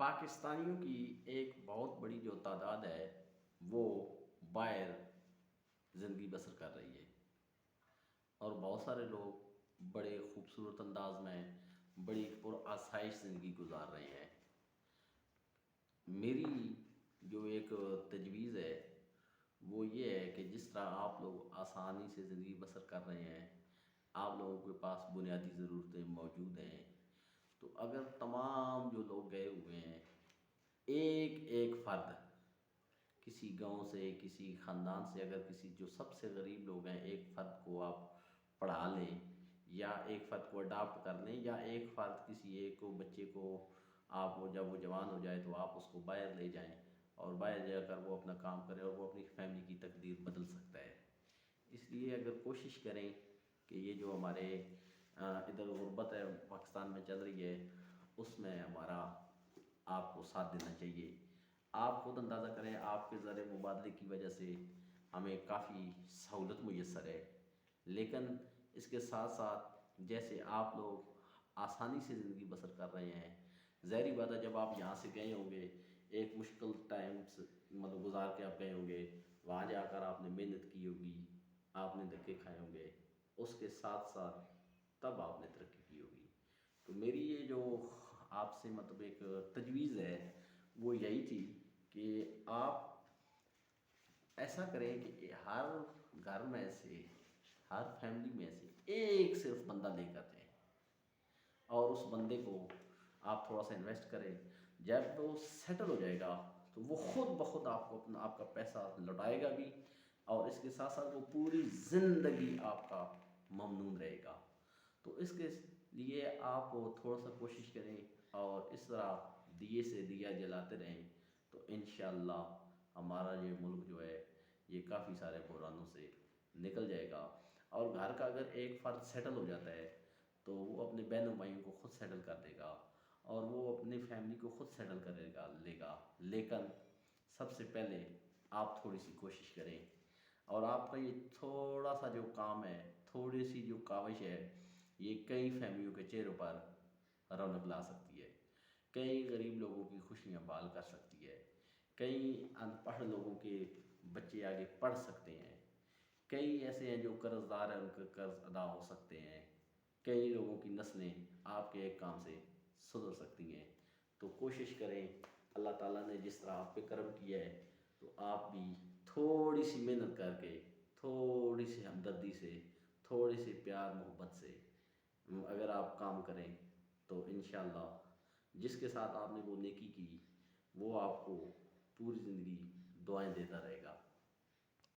پاکستانیوں کی ایک بہت بڑی جو تعداد ہے وہ باہر زندگی بسر کر رہی ہے، اور بہت سارے لوگ بڑے خوبصورت انداز میں بڑی پرآسائش زندگی گزار رہے ہیں۔ میری جو ایک تجویز ہے وہ یہ ہے کہ جس طرح آپ لوگ آسانی سے زندگی بسر کر رہے ہیں، آپ لوگوں کے پاس بنیادی ضرورتیں موجود ہیں، تو اگر تمام جو لوگ گئے ہوئے ہیں ایک ایک فرد کسی گاؤں سے، کسی خاندان سے، اگر کسی جو سب سے غریب لوگ ہیں ایک فرد کو آپ پڑھا لیں، یا ایک فرد کو اڈاپٹ کر لیں، یا ایک فرد کسی ایک کو بچے کو آپ جب وہ جوان ہو جائے تو آپ اس کو باہر لے جائیں اور باہر جا کر وہ اپنا کام کرے اور وہ اپنی فیملی کی تقدیر بدل سکتا ہے۔ اس لیے اگر کوشش کریں کہ یہ جو ہمارے ادھر غربت ہے پاکستان میں چل رہی ہے، اس میں ہمارا آپ کو ساتھ دینا چاہیے۔ آپ خود اندازہ کریں، آپ کے زر مبادلے کی وجہ سے ہمیں کافی سہولت میسر ہے، لیکن اس کے ساتھ ساتھ جیسے آپ لوگ آسانی سے زندگی بسر کر رہے ہیں، ظاہری بات ہے جب آپ یہاں سے گئے ہوں گے ایک مشکل ٹائمز گزار کے آپ گئے ہوں گے، وہاں جا کر آپ نے محنت کی ہوگی، آپ نے دھکے کھائے ہوں گے، اس کے ساتھ ساتھ تب آپ نے ترقی کی ہوگی۔ تو میری یہ جو آپ سے ایک تجویز ہے وہ یہی تھی کہ آپ ایسا کریں کہ ہر گھر میں سے، ہر فیملی میں سے ایک صرف بندہ لے کر جائیں، اور اس بندے کو آپ تھوڑا سا انویسٹ کریں۔ جب وہ سیٹل ہو جائے گا تو وہ خود بخود آپ کو آپ کا پیسہ لوٹائے گا بھی، اور اس کے ساتھ ساتھ وہ پوری زندگی آپ کا ممنون رہے گا۔ تو اس کے لیے آپ تھوڑا سا کوشش کریں اور اس طرح دیے سے دیا جلاتے رہیں، تو انشاءاللہ ہمارا یہ ملک جو ہے یہ کافی سارے بحرانوں سے نکل جائے گا۔ اور گھر کا اگر ایک فرد سیٹل ہو جاتا ہے تو وہ اپنے بہنوں بھائیوں کو خود سیٹل کر دے گا، اور وہ اپنی فیملی کو خود سیٹل لے گا۔ لیکن سب سے پہلے آپ تھوڑی سی کوشش کریں، اور آپ کا یہ تھوڑا سا جو کام ہے، تھوڑی سی جو کاوش ہے، یہ کئی فیملیوں کے چہروں پر رونق لا سکتی ہے، کئی غریب لوگوں کی خوشیاں بحال کر سکتی ہے، کئی ان پڑھ لوگوں کے بچے آگے پڑھ سکتے ہیں، کئی ایسے ہیں جو قرض دار ہیں ان کے قرض ادا ہو سکتے ہیں، کئی لوگوں کی نسلیں آپ کے ایک کام سے سدھر سکتی ہیں۔ تو کوشش کریں، اللہ تعالیٰ نے جس طرح آپ پہ کرم کیا ہے تو آپ بھی تھوڑی سی محنت کر کے، تھوڑی سی ہمدردی سے، تھوڑی سی پیار محبت سے اگر آپ کام کریں تو انشاءاللہ جس کے ساتھ آپ نے وہ نیکی کی وہ آپ کو پوری زندگی دعائیں دیتا رہے گا۔